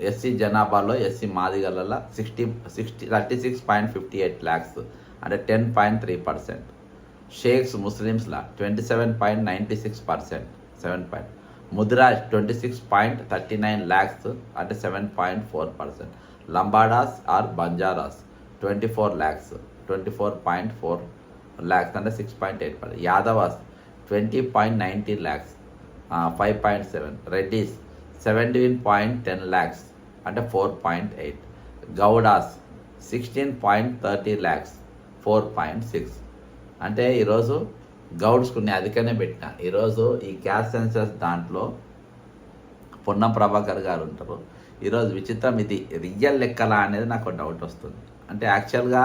SC జనాభాలో SC మాదిగల 36.58 lakhs అంటే 10.3%. షేక్స్ ముస్లిమ్స్ల 27.96%, 7. ముదిరాజ్ 26.39 lakhs అంటే 7.4%. లంబాడాస్ ఆర్ బంజారాస్ 24 lakhs, 24.4 lakhs అంటే 6.8%. యాదవాస్ 20.90 lakhs, 5.7. రెడ్డిస్ 17.10 lakhs అంటే 4.8. గౌడాస్ 16.30 lakhs, 4.6. అంటే ఈరోజు గౌడ్స్ కొన్ని అధికనే పెట్టిన. ఈరోజు ఈ క్యాస్ట్ సెన్సస్ దాంట్లో పొన్నం ప్రభాకర్ గారు ఉంటారు. ఈరోజు విచిత్రం, ఇది రియల్ లెక్కలా అనేది నాకు డౌట్ వస్తుంది. అంటే యాక్చువల్గా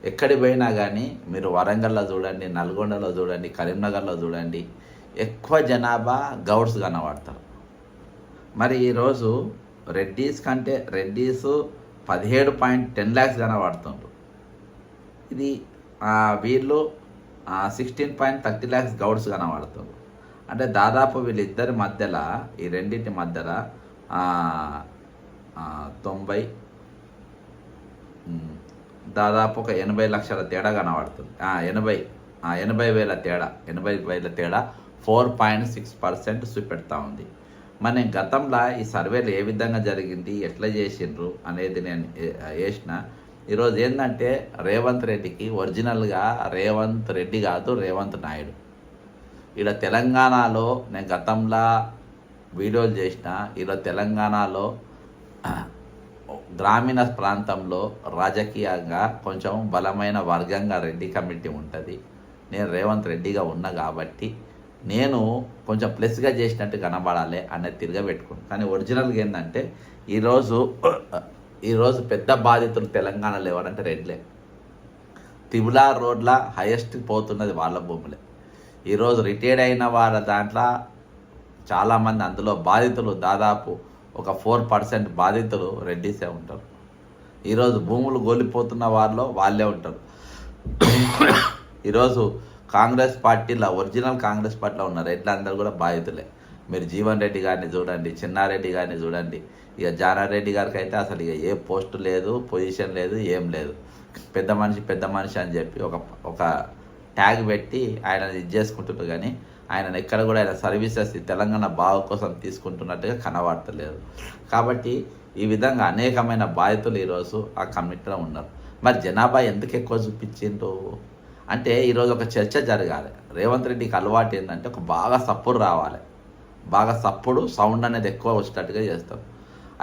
ఎక్కడికి పోయినా కానీ మీరు వరంగల్లో చూడండి, నల్గొండలో చూడండి, కరీంనగర్లో చూడండి, ఎక్కువ జనాభా గౌడ్స్ కనబడతారు. మరి ఈరోజు రెడ్డీస్ కంటే రెడ్డీస్ 17.10 lakhs కనబడుతుండ్రు. ఇది వీళ్ళు 16.30 lakhs గౌడ్స్ కనబడుతుంది. అంటే దాదాపు వీళ్ళిద్దరి మధ్యలో, ఈ రెండింటి మధ్యలో 90 దాదాపు ఒక 80 లక్షల తేడా కనబడుతుంది. 80,000 తేడా, 80,000 తేడా 4.6% చూపెడతా ఉంది. మరి నేను గతంలో ఈ సర్వేలు ఏ విధంగా జరిగింది, ఎట్లా చేసిండ్రు అనేది నేను వేసిన. ఈరోజు ఏంటంటే రేవంత్ రెడ్డికి ఒరిజినల్గా రేవంత్ రెడ్డి కాదు, రేవంత్ నాయుడు. ఇక్కడ తెలంగాణలో నేను గతంలో వీడియోలు చేసిన. ఈరోజు తెలంగాణలో గ్రామీణ ప్రాంతంలో రాజకీయంగా కొంచెం బలమైన వర్గంగా రెడ్డి కమిటీ ఉంటుంది. నేను రేవంత్ రెడ్డిగా ఉన్నా కాబట్టి నేను కొంచెం ప్లస్గా చేసినట్టు కనబడాలి అనేది తిరగబెట్టుకున్నాను. కానీ ఒరిజినల్గా ఏంటంటే ఈరోజు పెద్ద బాధితులు తెలంగాణలో ఎవరంటే రెడ్లే. తిబులా రోడ్ల హైయెస్ట్ పోతున్నది వాళ్ళ భూములే. ఈరోజు రిటైర్డ్ అయిన వాళ్ళ దాంట్లో చాలామంది అందులో బాధితులు దాదాపు ఒక 4% బాధితులు రెడ్డిసే ఉంటారు. ఈరోజు భూములు గోలిపోతున్న వాళ్ళలో వాళ్ళే ఉంటారు. ఈరోజు కాంగ్రెస్ పార్టీలో, ఒరిజినల్ కాంగ్రెస్ పార్టీలో ఉన్న రెడ్లందరూ కూడా బాధితులే. మీరు జీవన్ రెడ్డి గారిని చూడండి, చిన్నారెడ్డి గారిని చూడండి. ఇక జానారెడ్డి గారికి అయితే అసలు ఇక ఏ పోస్టు లేదు, పొజిషన్ లేదు, ఏం లేదు. పెద్ద మనిషి అని చెప్పి ఒక ట్యాగ్ పెట్టి ఆయన ఇది చేసుకుంటున్నారు. కానీ ఆయన ఎక్కడ కూడా ఆయన సర్వీసెస్ తెలంగాణ బాగు కోసం తీసుకుంటున్నట్టుగా కనబడతలేదు. కాబట్టి ఈ విధంగా అనేకమైన బాధితులు ఈరోజు ఆ కమిటీలో ఉన్నారు. మరి జనాభా ఎందుకు ఎక్కువ చూపించిండ్రు అంటే ఈరోజు ఒక చర్చ జరగాలి. రేవంత్ రెడ్డికి అలవాటు ఏంటంటే ఒక బాగా సప్పుడు రావాలి, బాగా సప్పుడు సౌండ్ అనేది ఎక్కువ వచ్చేటట్టుగా చేస్తారు.